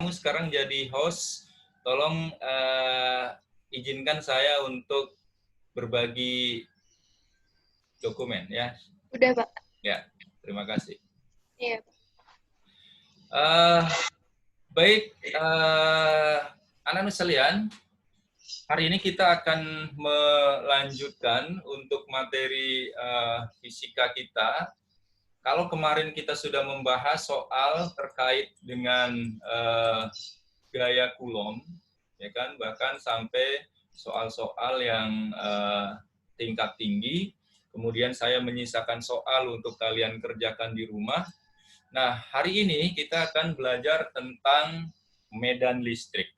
kamu sekarang jadi host. Tolong izinkan saya untuk berbagi dokumen ya. Udah, Pak. Ya, terima kasih. Iya. Baik, anak-anak sekalian, hari ini kita akan melanjutkan untuk materi fisika kita. Kalau kemarin kita sudah membahas soal terkait dengan gaya Coulomb, ya kan, bahkan sampai soal-soal yang tingkat tinggi. Kemudian saya menyisakan soal untuk kalian kerjakan di rumah. Nah, hari ini kita akan belajar tentang medan listrik.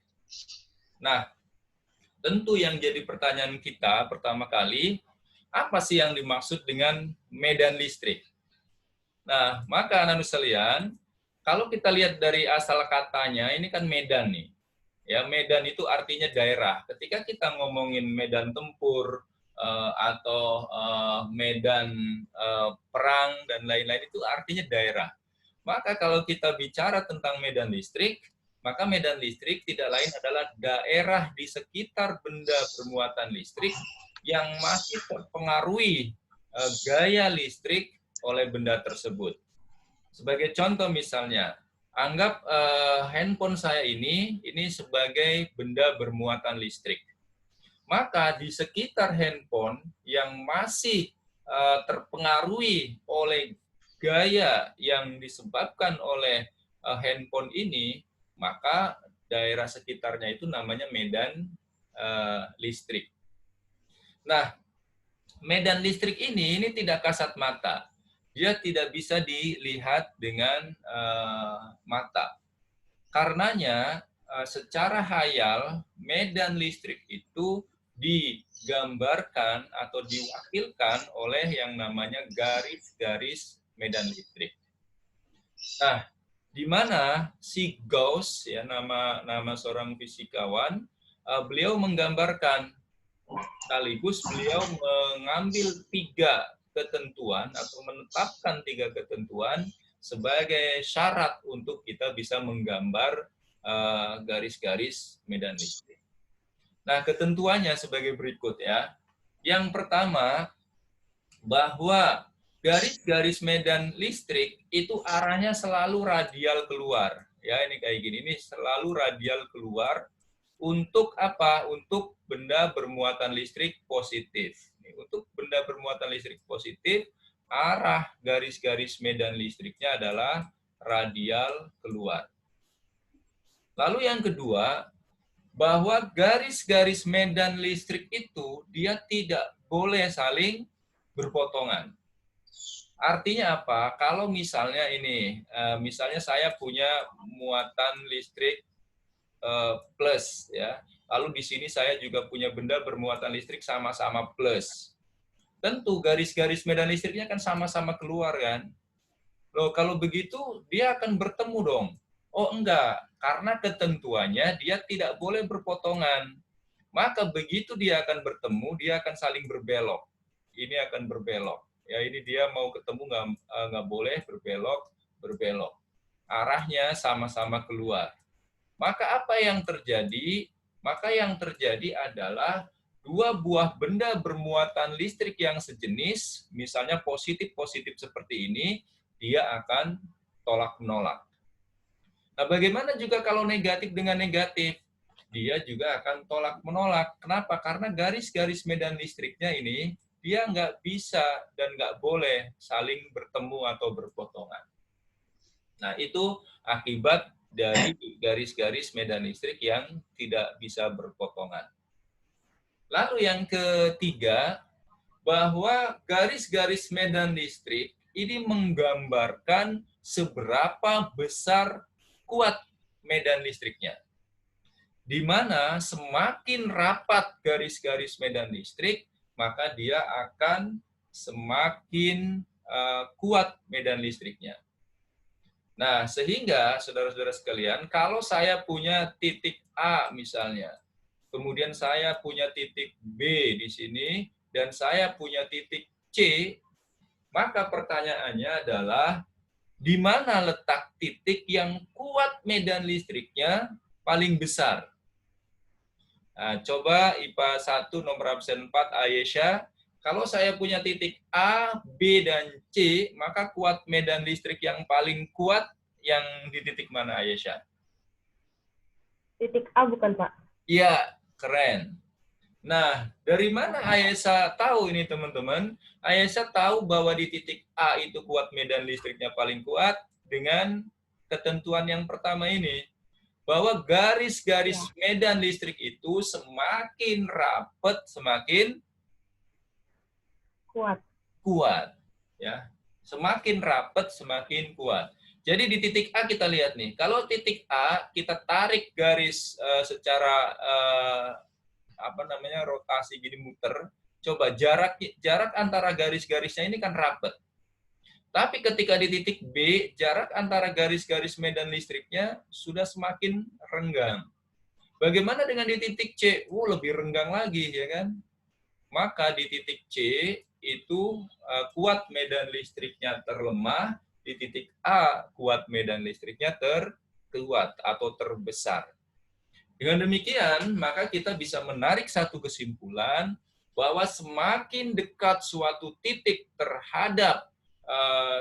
Nah, tentu yang jadi pertanyaan kita pertama kali, apa sih yang dimaksud dengan medan listrik? Nah, maka anak-anak sekalian, kalau kita lihat dari asal katanya, ini kan medan nih. Ya, medan itu artinya daerah. Ketika kita ngomongin medan tempur atau medan perang dan lain-lain itu artinya daerah. Maka kalau kita bicara tentang medan listrik, maka medan listrik tidak lain adalah daerah di sekitar benda bermuatan listrik yang masih terpengaruhi gaya listrik oleh benda tersebut. Sebagai contoh misalnya, anggap handphone saya ini sebagai benda bermuatan listrik. Maka di sekitar handphone yang masih terpengaruhi oleh gaya yang disebabkan oleh handphone ini, maka daerah sekitarnya itu namanya medan listrik. Nah, medan listrik ini tidak kasat mata. Dia tidak bisa dilihat dengan mata. Karenanya, secara hayal, medan listrik itu digambarkan atau diwakilkan oleh yang namanya garis-garis medan listrik. Nah, di mana si Gauss, ya nama seorang fisikawan, beliau menggambarkan sekaligus beliau mengambil 3 ketentuan atau menetapkan 3 ketentuan sebagai syarat untuk kita bisa menggambar garis-garis medan listrik. Nah, ketentuannya sebagai berikut ya. Yang pertama, bahwa garis-garis medan listrik itu arahnya selalu radial keluar. Ya, ini kayak gini, ini selalu radial keluar. Untuk apa? Untuk benda bermuatan listrik positif. Untuk benda bermuatan listrik positif, arah garis-garis medan listriknya adalah radial keluar. Lalu yang kedua, bahwa garis-garis medan listrik itu dia tidak boleh saling berpotongan. Artinya apa? Kalau misalnya ini, misalnya saya punya muatan listrik plus, ya. Lalu di sini saya juga punya benda bermuatan listrik sama-sama plus. Tentu garis-garis medan listriknya kan sama-sama keluar kan. Loh, kalau begitu dia akan bertemu dong. Oh enggak, karena ketentuannya dia tidak boleh berpotongan. Maka begitu dia akan bertemu, dia akan saling berbelok. Ini akan berbelok. Ya, ini dia mau ketemu nggak boleh berbelok. Arahnya sama-sama keluar. Maka apa yang terjadi? Maka yang terjadi adalah 2 buah benda bermuatan listrik yang sejenis, misalnya positif-positif seperti ini, dia akan tolak-menolak. Nah, bagaimana juga kalau negatif dengan negatif? Dia juga akan tolak-menolak. Kenapa? Karena garis-garis medan listriknya ini, dia nggak bisa dan nggak boleh saling bertemu atau berpotongan. Nah, itu akibat dari garis-garis medan listrik yang tidak bisa berpotongan. Lalu yang ketiga, bahwa garis-garis medan listrik ini menggambarkan seberapa besar kuat medan listriknya. Di mana semakin rapat garis-garis medan listrik, maka dia akan semakin kuat medan listriknya. Nah, sehingga saudara-saudara sekalian, kalau saya punya titik A misalnya, kemudian saya punya titik B di sini, dan saya punya titik C, maka pertanyaannya adalah di mana letak titik yang kuat medan listriknya paling besar. Nah, coba IPA 1 nomor absen 4 Aisyah, kalau saya punya titik A, B, dan C, maka kuat medan listrik yang paling kuat yang di titik mana Aisyah? Titik A bukan, Pak? Iya, keren. Nah, dari mana Aisyah tahu ini teman-teman? Aisyah tahu bahwa di titik A itu kuat medan listriknya paling kuat dengan ketentuan yang pertama ini. Bahwa garis-garis medan listrik itu semakin rapat, semakin kuat. Ya. Semakin rapat, semakin kuat. Jadi di titik A kita lihat nih, kalau titik A kita tarik garis secara rotasi gini muter, coba jarak antara garis-garisnya ini kan rapat. Tapi ketika di titik B, jarak antara garis-garis medan listriknya sudah semakin renggang. Bagaimana dengan di titik C? Lebih renggang lagi, ya kan? Maka di titik C itu kuat medan listriknya terlemah, di titik A kuat medan listriknya terkuat atau terbesar. Dengan demikian, maka kita bisa menarik satu kesimpulan bahwa semakin dekat suatu titik terhadap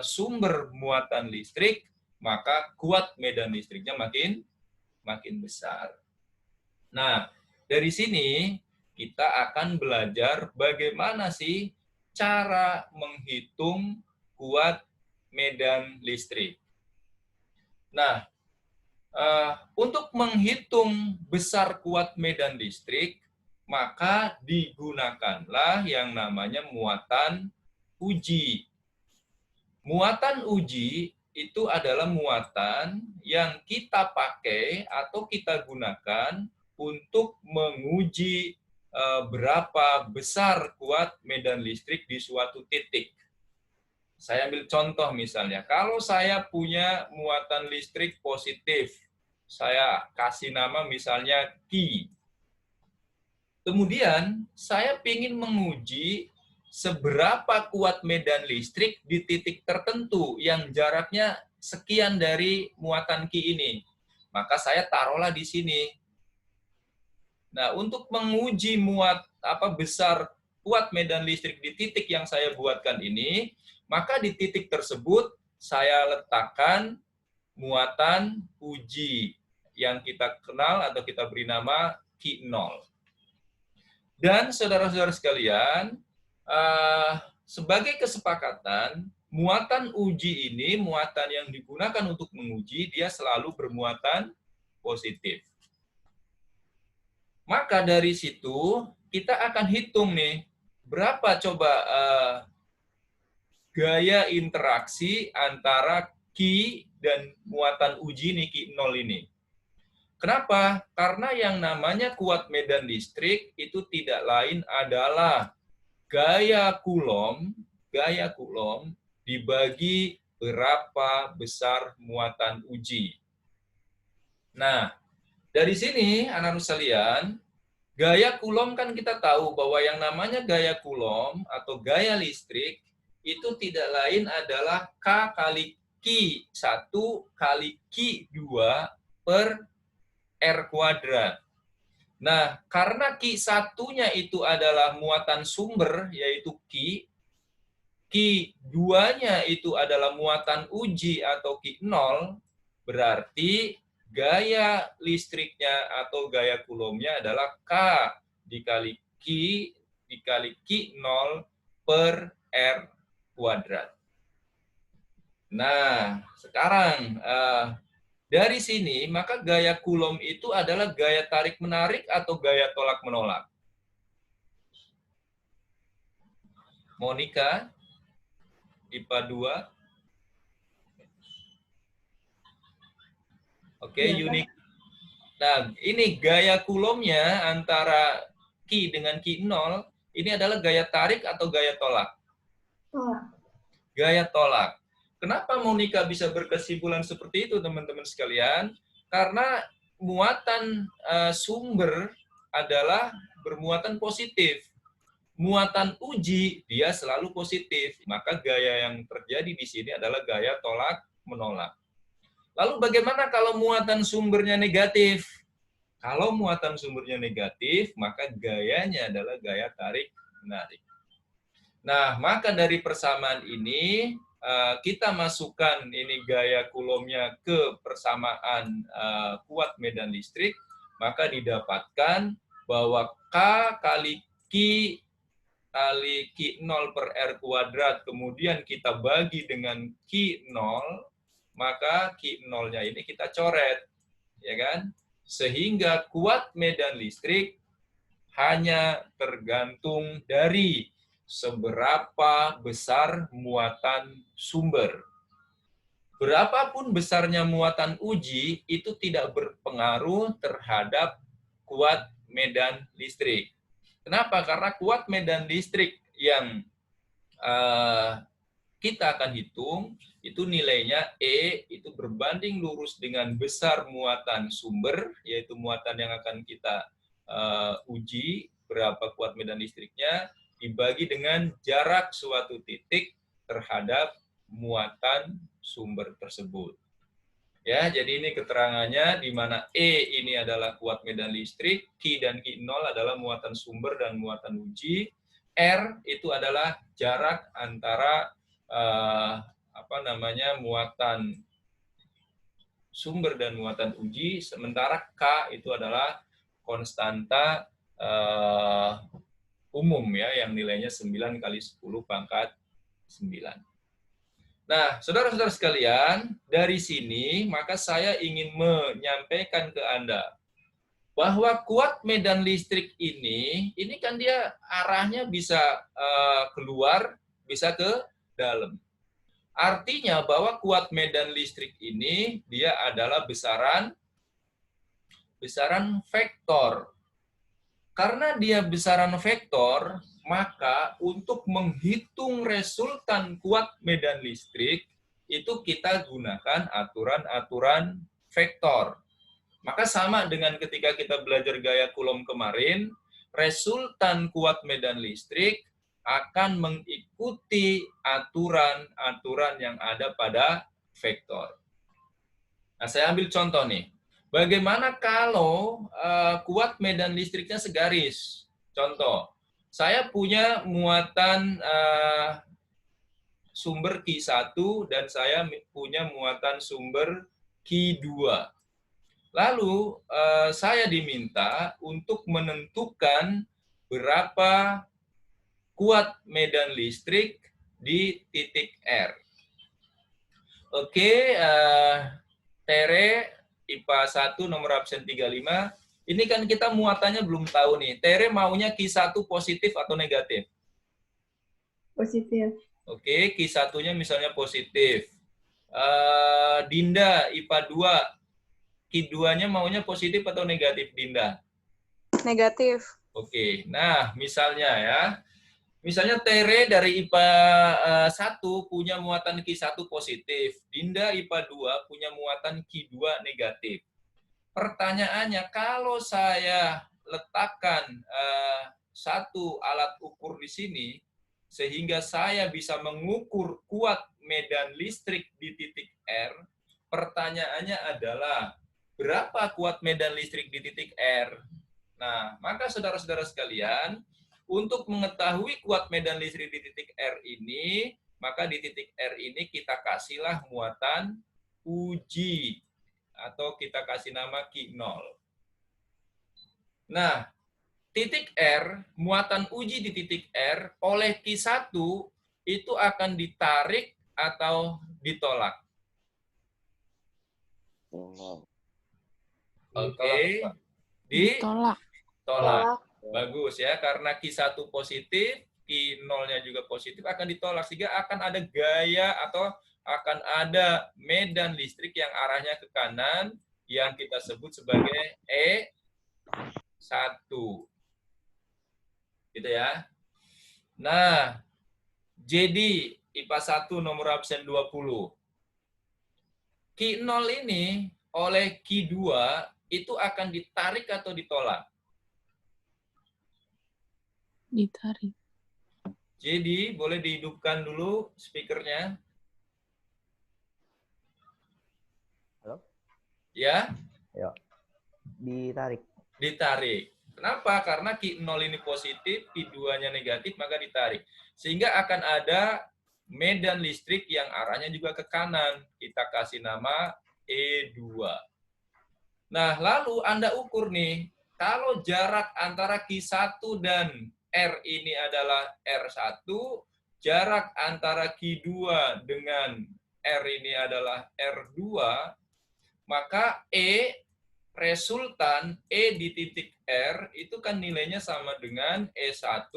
sumber muatan listrik, maka kuat medan listriknya makin besar. Nah, dari sini kita akan belajar bagaimana sih cara menghitung kuat medan listrik. Nah, untuk menghitung besar kuat medan listrik, maka digunakanlah yang namanya muatan uji. Muatan uji itu adalah muatan yang kita pakai atau kita gunakan untuk menguji berapa besar kuat medan listrik di suatu titik. Saya ambil contoh misalnya, kalau saya punya muatan listrik positif, saya kasih nama misalnya Q. Kemudian saya ingin menguji seberapa kuat medan listrik di titik tertentu yang jaraknya sekian dari muatan Q ini. Maka saya taruhlah di sini. Nah, untuk menguji besar kuat medan listrik di titik yang saya buatkan ini, maka di titik tersebut saya letakkan muatan uji yang kita kenal atau kita beri nama Q0. Dan saudara-saudara sekalian, sebagai kesepakatan, muatan uji ini, muatan yang digunakan untuk menguji, dia selalu bermuatan positif. Maka dari situ, kita akan hitung nih, berapa coba gaya interaksi antara Q dan muatan uji ini, Q0 ini. Kenapa? Karena yang namanya kuat medan listrik itu tidak lain adalah gaya Coulomb dibagi berapa besar muatan uji. Nah, dari sini anak-anak sekalian, gaya Coulomb kan kita tahu bahwa yang namanya gaya Coulomb atau gaya listrik itu tidak lain adalah K kali Q1 kali Q2 per R kuadrat. Nah, karena Q1-nya itu adalah muatan sumber, yaitu Q, Q2-nya itu adalah muatan uji atau Q0, berarti gaya listriknya atau gaya Coulomb-nya adalah K dikali Q dikali Q0 per R kuadrat. Nah, sekarang dari sini, maka gaya Coulomb itu adalah gaya tarik-menarik atau gaya tolak-menolak? Monica, IPA 2. Oke, unik. Nah, ini gaya Coulomb-nya antara Q dengan Q0, ini adalah gaya tarik atau gaya tolak? Tolak. Gaya tolak. Kenapa Monica bisa berkesimpulan seperti itu, teman-teman sekalian? Karena muatan sumber adalah bermuatan positif. Muatan uji dia selalu positif. Maka gaya yang terjadi di sini adalah gaya tolak menolak. Lalu bagaimana kalau muatan sumbernya negatif? Kalau muatan sumbernya negatif, maka gayanya adalah gaya tarik-menarik. Nah, maka dari persamaan ini, kita masukkan ini gaya Coulombnya ke persamaan kuat medan listrik, maka didapatkan bahwa K kali Q kali Q0 per R kuadrat, kemudian kita bagi dengan Q0, maka Q0-nya ini kita coret, ya kan? Sehingga kuat medan listrik hanya tergantung dari seberapa besar muatan sumber. Berapapun besarnya muatan uji, itu tidak berpengaruh terhadap kuat medan listrik. Kenapa? Karena kuat medan listrik yang kita akan hitung, itu nilainya E itu berbanding lurus dengan besar muatan sumber, yaitu muatan yang akan kita uji, berapa kuat medan listriknya, dibagi dengan jarak suatu titik terhadap muatan sumber tersebut. Ya, jadi ini keterangannya di mana E ini adalah kuat medan listrik, Q dan Q0 adalah muatan sumber dan muatan uji, R itu adalah jarak antara muatan sumber dan muatan uji, sementara K itu adalah konstanta umum ya, yang nilainya 9 kali 10 pangkat 9. Nah, saudara-saudara sekalian, dari sini maka saya ingin menyampaikan ke Anda bahwa kuat medan listrik ini kan dia arahnya bisa keluar, bisa ke dalam. Artinya bahwa kuat medan listrik ini dia adalah besaran vektor. Karena dia besaran vektor, maka untuk menghitung resultan kuat medan listrik, itu kita gunakan aturan-aturan vektor. Maka sama dengan ketika kita belajar gaya Coulomb kemarin, resultan kuat medan listrik akan mengikuti aturan-aturan yang ada pada vektor. Nah, saya ambil contoh nih. Bagaimana kalau kuat medan listriknya segaris? Contoh, saya punya muatan sumber Q1 dan saya punya muatan sumber Q2. Lalu saya diminta untuk menentukan berapa kuat medan listrik di titik R. Oke, Tere IPA 1 nomor absen 35. Ini kan kita muatannya belum tahu nih. Tere maunya Q1 positif atau negatif? Positif. Oke, Q1-nya misalnya positif. Dinda IPA 2, Q2-nya maunya positif atau negatif, Dinda? Negatif. Oke, nah misalnya ya. Misalnya Tere dari IPA 1 punya muatan Q1 positif. Dinda IPA 2 punya muatan Q2 negatif. Pertanyaannya, kalau saya letakkan satu alat ukur di sini, sehingga saya bisa mengukur kuat medan listrik di titik R, pertanyaannya adalah, berapa kuat medan listrik di titik R? Nah, maka saudara-saudara sekalian, untuk mengetahui kuat medan listrik di titik R ini, maka di titik R ini kita kasihlah muatan uji, atau kita kasih nama Q0. Nah, titik R, muatan uji di titik R oleh Q1 itu akan ditarik atau ditolak. Oke, ditolak. Bagus ya, karena Q1 positif, Q0-nya juga positif, akan ditolak, sehingga akan ada gaya atau akan ada medan listrik yang arahnya ke kanan, yang kita sebut sebagai E1. Gitu ya. Nah, jadi IPA 1 nomor absen 20. Q0 ini oleh Q2 itu akan ditarik atau ditolak? Ditarik. Jadi, boleh dihidupkan dulu speakernya. Ya, Ya. Ditarik. ditarik. Kenapa? Karena Q0 ini positif, Q2-nya negatif, maka ditarik. Sehingga akan ada medan listrik yang arahnya juga ke kanan. Kita kasih nama E2. Nah, lalu Anda ukur nih, kalau jarak antara Q1 dan R ini adalah R1, jarak antara Q2 dengan R ini adalah R2, maka E resultan E di titik R itu kan nilainya sama dengan E1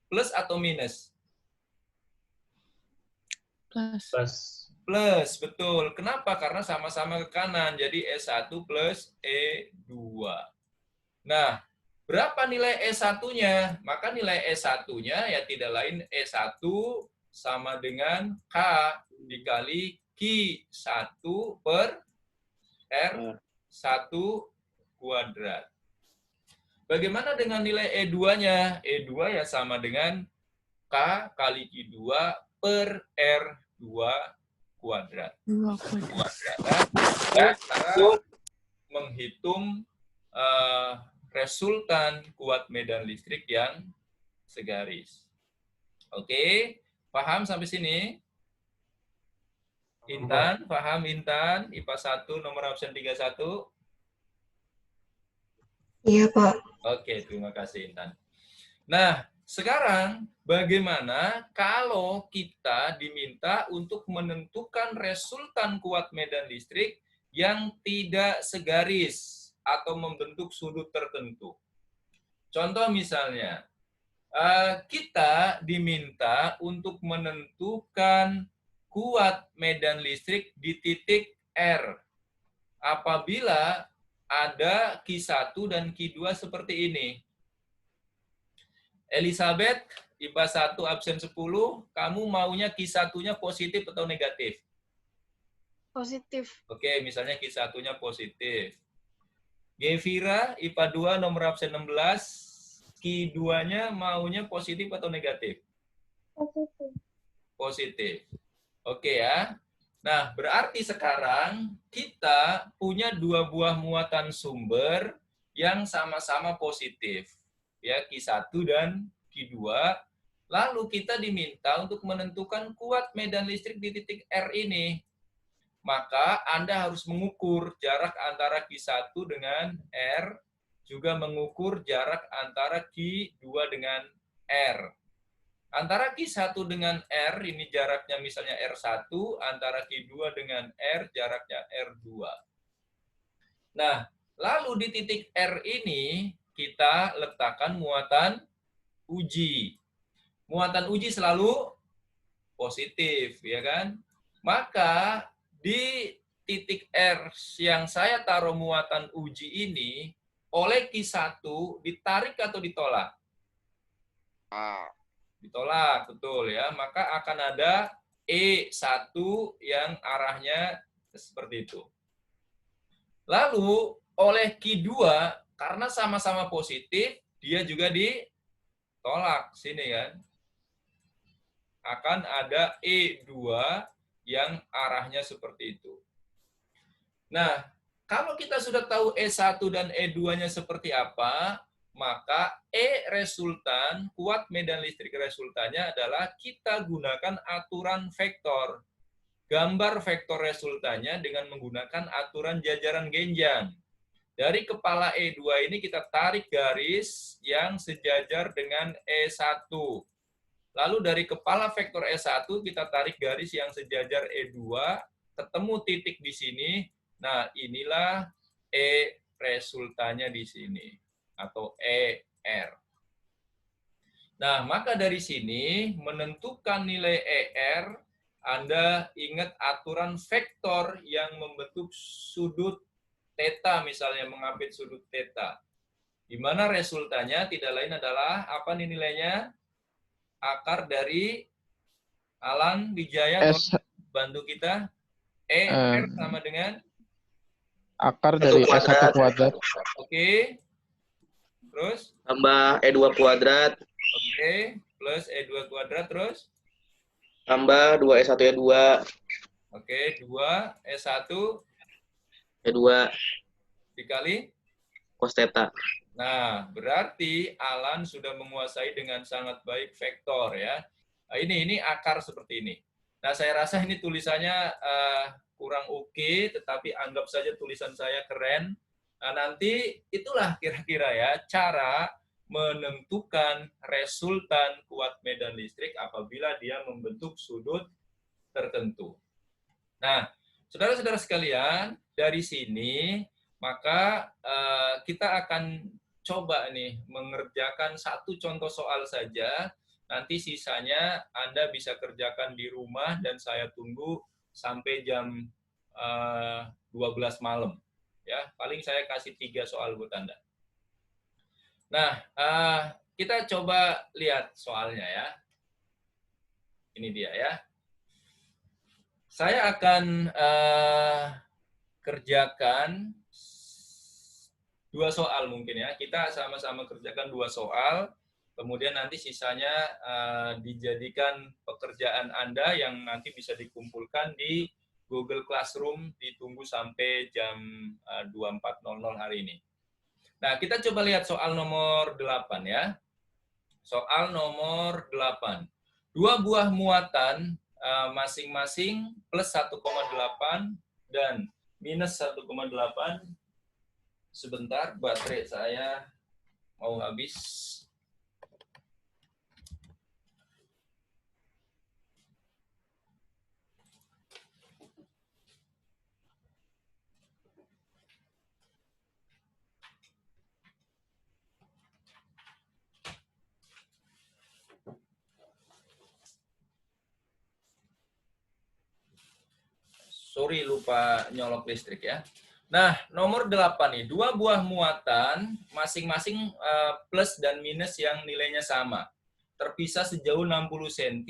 plus atau minus? Plus. Plus, betul. Kenapa? Karena sama-sama ke kanan, jadi E1 plus E2. Nah, berapa nilai E1-nya? Maka nilai E1-nya ya tidak lain E1 sama dengan K dikali Q1 per R1 kuadrat. Bagaimana dengan nilai E2-nya? E2 ya sama dengan K kali Q2 per R2 kuadrat. 2 kuadrat. Ya, cara menghitung resultan kuat medan listrik yang segaris. Oke, paham sampai sini? Intan, paham Intan? IPA 1 nomor absen 31? Iya, Pak. Oke, terima kasih Intan. Nah, sekarang bagaimana kalau kita diminta untuk menentukan resultan kuat medan listrik yang tidak segaris atau membentuk sudut tertentu? Contoh misalnya, kita diminta untuk menentukan kuat medan listrik di titik R apabila ada Q1 dan Q2 seperti ini. Elizabeth, IPA 1 absen 10, kamu maunya Q1-nya positif atau negatif? Positif. Oke, misalnya Q1-nya positif. Gevira, IPA 2 nomor absen 16, Q2-nya maunya positif atau negatif? Positif. Positif. Oke ya. Nah, berarti sekarang kita punya dua buah muatan sumber yang sama-sama positif. Ya, Q1 dan Q2. Lalu kita diminta untuk menentukan kuat medan listrik di titik R ini. Maka Anda harus mengukur jarak antara Q1 dengan R, juga mengukur jarak antara Q2 dengan R. Antara Q1 dengan R, ini jaraknya misalnya R1, antara Q2 dengan R, jaraknya R2. Nah, lalu di titik R ini, kita letakkan muatan uji. Muatan uji selalu positif, ya kan? Maka di titik R yang saya taruh muatan uji ini, oleh Q1 ditarik atau ditolak? Ditolak, betul ya. Maka akan ada E1 yang arahnya seperti itu. Lalu oleh Q2, karena sama-sama positif, dia juga ditolak. Sini kan. Akan ada E2 yang arahnya seperti itu. Nah, kalau kita sudah tahu E1 dan E2-nya seperti apa, maka E resultan, kuat medan listrik resultannya adalah kita gunakan aturan vektor. Gambar vektor resultannya dengan menggunakan aturan jajaran genjang. Dari kepala E2 ini kita tarik garis yang sejajar dengan E1. Lalu dari kepala vektor E1 kita tarik garis yang sejajar E2, ketemu titik di sini. Nah, inilah E resultannya di sini, atau ER. Nah, maka dari sini menentukan nilai ER, Anda ingat aturan vektor yang membentuk sudut theta, misalnya mengambil sudut theta. Di mana resultannya tidak lain adalah, apa nih nilainya? Akar dari Alan Wijaya, bantu kita. ER sama dengan? Akar dari S1 kuadrat. Oke. Terus? Tambah E2 kuadrat. Oke. Plus E2 kuadrat terus? Tambah 2S1 E2. Oke. 2 S1. E2 dikali. cos theta. Nah, berarti Alan sudah menguasai dengan sangat baik vektor ya. Nah, ini akar seperti ini. Nah, saya rasa ini tulisannya kurang oke, tetapi anggap saja tulisan saya keren. Nah, nanti itulah kira-kira ya cara menentukan resultan kuat medan listrik apabila dia membentuk sudut tertentu. Nah, saudara-saudara sekalian, dari sini maka kita akan coba nih mengerjakan satu contoh soal saja. Nanti sisanya Anda bisa kerjakan di rumah dan saya tunggu sampai jam 12 malam. Ya, paling saya kasih 3 soal buat Anda. Nah, kita coba lihat soalnya ya. Ini dia ya. Saya akan kerjakan 2 soal mungkin ya. Kita sama-sama kerjakan 2 soal. Kemudian nanti sisanya dijadikan pekerjaan Anda yang nanti bisa dikumpulkan di Google Classroom. Ditunggu sampai jam 24.00 hari ini. Nah, kita coba lihat soal nomor 8 ya. Soal nomor 8. 2 buah muatan masing-masing plus 1,8 dan minus 1,8. Sebentar, baterai saya mau habis. Sorry, lupa nyolok listrik ya. Nah, nomor 8 nih, 2 buah muatan masing-masing plus dan minus yang nilainya sama. Terpisah sejauh 60 cm,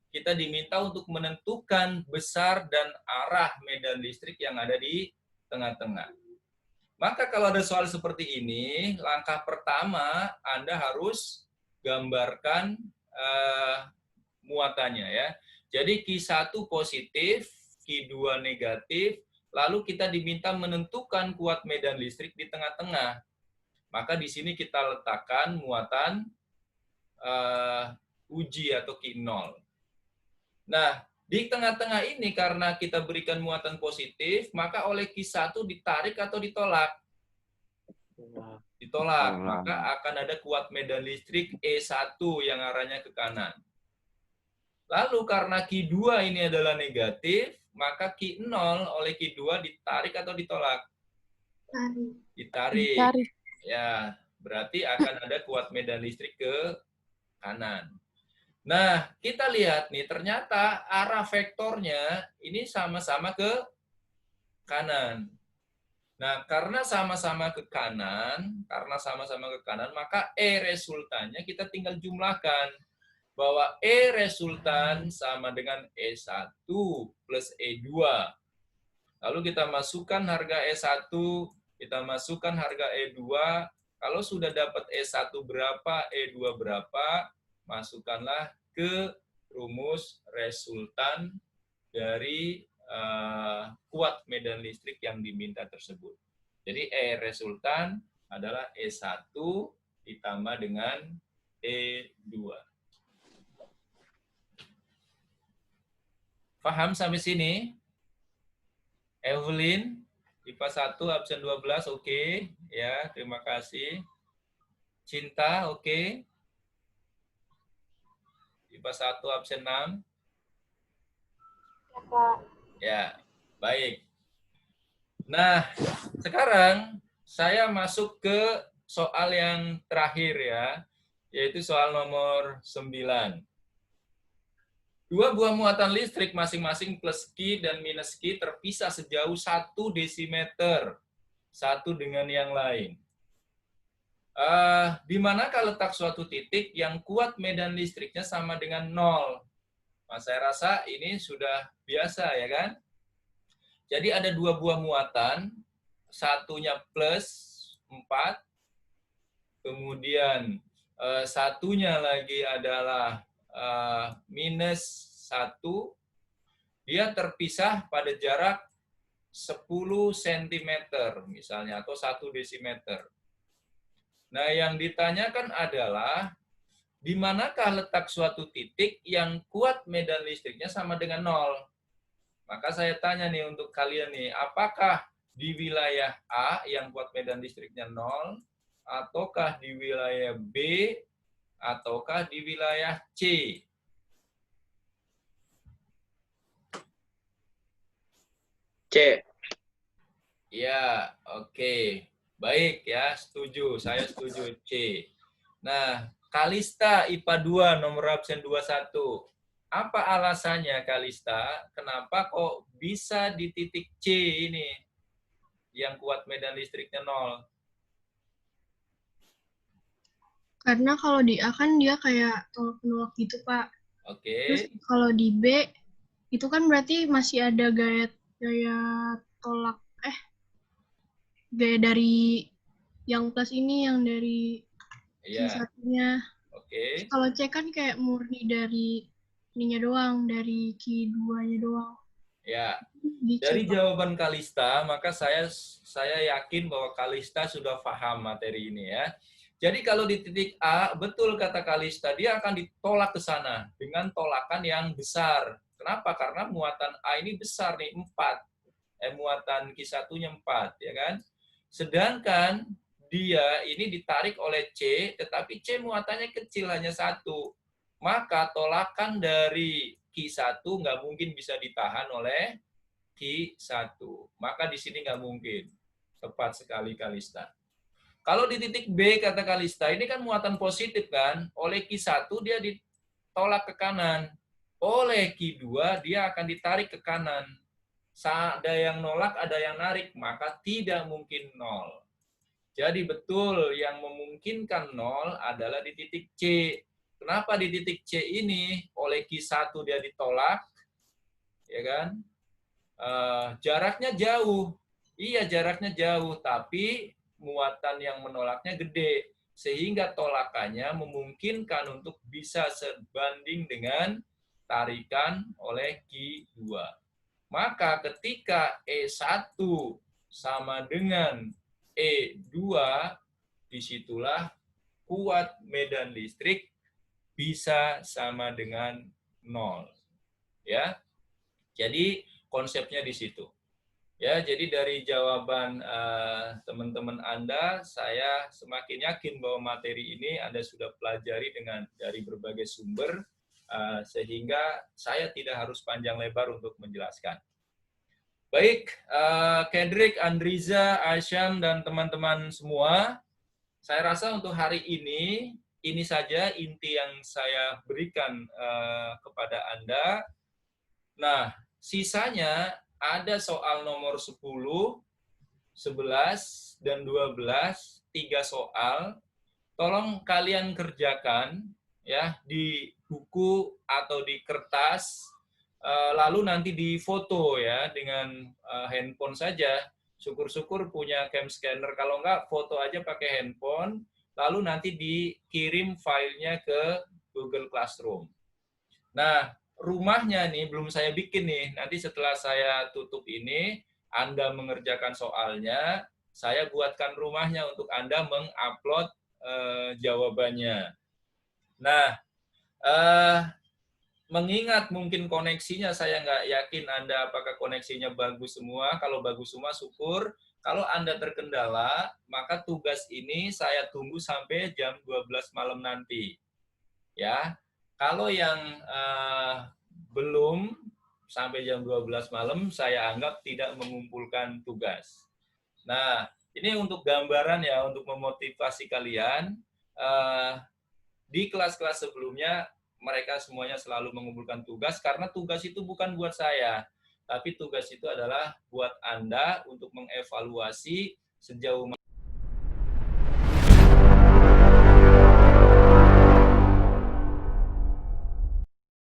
kita diminta untuk menentukan besar dan arah medan listrik yang ada di tengah-tengah. Maka kalau ada soal seperti ini, langkah pertama Anda harus gambarkan muatannya ya. Jadi Q1 positif, Q2 negatif, lalu kita diminta menentukan kuat medan listrik di tengah-tengah. Maka di sini kita letakkan muatan uji atau Q0. Nah, di tengah-tengah ini karena kita berikan muatan positif, maka oleh Q1 ditarik atau ditolak? Ditolak, maka akan ada kuat medan listrik E1 yang arahnya ke kanan. Lalu karena Q2 ini adalah negatif, maka Q0 oleh Q2 ditarik atau ditolak? Ditarik. Ditarik. Ya, berarti akan ada kuat medan listrik ke kanan. Nah, kita lihat nih, ternyata arah vektornya ini sama-sama ke kanan. Nah, karena sama-sama ke kanan, maka E resultannya kita tinggal jumlahkan. Bahwa E resultan sama dengan E1 plus E2. Lalu kita masukkan harga E1, kita masukkan harga E2. Kalau sudah dapat E1 berapa, E2 berapa, masukkanlah ke rumus resultan dari kuat medan listrik yang diminta tersebut. Jadi E resultan adalah E1 ditambah dengan E2. Paham sampai sini? Evelyn, IPA 1, absen 12, oke. Ya, terima kasih. Cinta, oke. IPA 1, absen 6. Ya, Pak. Ya, baik. Nah, sekarang saya masuk ke soal yang terakhir ya, yaitu soal nomor 9. 2 buah muatan listrik masing-masing plus Q dan minus Q terpisah sejauh 1 desimeter satu dengan yang lain. Di manakah letak suatu titik yang kuat medan listriknya sama dengan 0? Nah, saya rasa ini sudah biasa ya kan? Jadi ada 2 buah muatan, satunya plus 4, kemudian satunya lagi adalah minus 1, dia terpisah pada jarak 10 cm misalnya, atau 1 desimeter. Nah, yang ditanyakan adalah di manakah letak suatu titik yang kuat medan listriknya sama dengan 0. Maka saya tanya nih untuk kalian nih, apakah di wilayah A yang kuat medan listriknya 0, ataukah di wilayah B, ataukah di wilayah C? C. Ya, oke. Baik ya, setuju. Saya setuju C. Nah, Kalista IPA 2 nomor absen 21. Apa alasannya Kalista? Kenapa kok bisa di titik C ini yang kuat medan listriknya 0? Karena kalau di A kan dia kayak tolak-menolak gitu, Pak. Terus Oke. kalau di B, itu kan berarti masih ada gaya tolak, gaya dari yang plus ini, yang dari Iya. satunya. Oke. Kalau C kan kayak murni dari ininya doang, dari Q2-nya doang. Ya. Di C, Dari Pak. jawaban Kalista, maka saya yakin bahwa Kalista sudah paham materi ini ya. Jadi kalau di titik A, betul kata Kalista, dia akan ditolak ke sana dengan tolakan yang besar. Kenapa? Karena muatan A ini besar nih, 4. Muatan Q1-nya 4, ya kan? Sedangkan dia ini ditarik oleh C, tetapi C muatannya kecil, hanya 1. Maka tolakan dari Q1 nggak mungkin bisa ditahan oleh Q1. Maka di sini nggak mungkin. Tepat sekali Kalista. Kalau di titik B, kata Kalista, ini kan muatan positif kan. Oleh Q1 dia ditolak ke kanan. Oleh Q2 dia akan ditarik ke kanan. Ada yang nolak, ada yang narik, maka tidak mungkin 0. Jadi betul yang memungkinkan 0 adalah di titik C. Kenapa di titik C ini oleh Q1 dia ditolak, ya kan? Jaraknya jauh. Iya, jaraknya jauh, tapi muatan yang menolaknya gede. Sehingga tolakannya memungkinkan untuk bisa sebanding dengan tarikan oleh Q2. Maka ketika E1 sama dengan E2, disitulah kuat medan listrik bisa sama dengan 0. Ya. Jadi konsepnya di situ. Ya, jadi dari jawaban teman-teman Anda, saya semakin yakin bahwa materi ini Anda sudah pelajari dari berbagai sumber, sehingga saya tidak harus panjang lebar untuk menjelaskan. Baik, Kendrick, Andriza, Asyam, dan teman-teman semua, saya rasa untuk hari ini saja inti yang saya berikan kepada Anda. Nah, sisanya ada soal nomor 10, 11, dan 12, 3 soal. Tolong kalian kerjakan ya di buku atau di kertas, lalu nanti difoto ya dengan handphone saja. Syukur-syukur punya cam scanner, kalau enggak foto aja pakai handphone, lalu nanti dikirim filenya ke Google Classroom. Nah, rumahnya nih belum saya bikin nih. Nanti setelah saya tutup ini, Anda mengerjakan soalnya, saya buatkan rumahnya untuk Anda mengupload jawabannya. Nah, mengingat mungkin koneksinya saya nggak yakin Anda apakah koneksinya bagus semua. Kalau bagus semua, syukur. Kalau Anda terkendala, maka tugas ini saya tunggu sampai jam 12 malam nanti. Ya. Kalau yang belum sampai jam 12 malam, saya anggap tidak mengumpulkan tugas. Nah, ini untuk gambaran ya, untuk memotivasi kalian. Di kelas-kelas sebelumnya, mereka semuanya selalu mengumpulkan tugas, karena tugas itu bukan buat saya, tapi tugas itu adalah buat Anda untuk mengevaluasi sejauh mana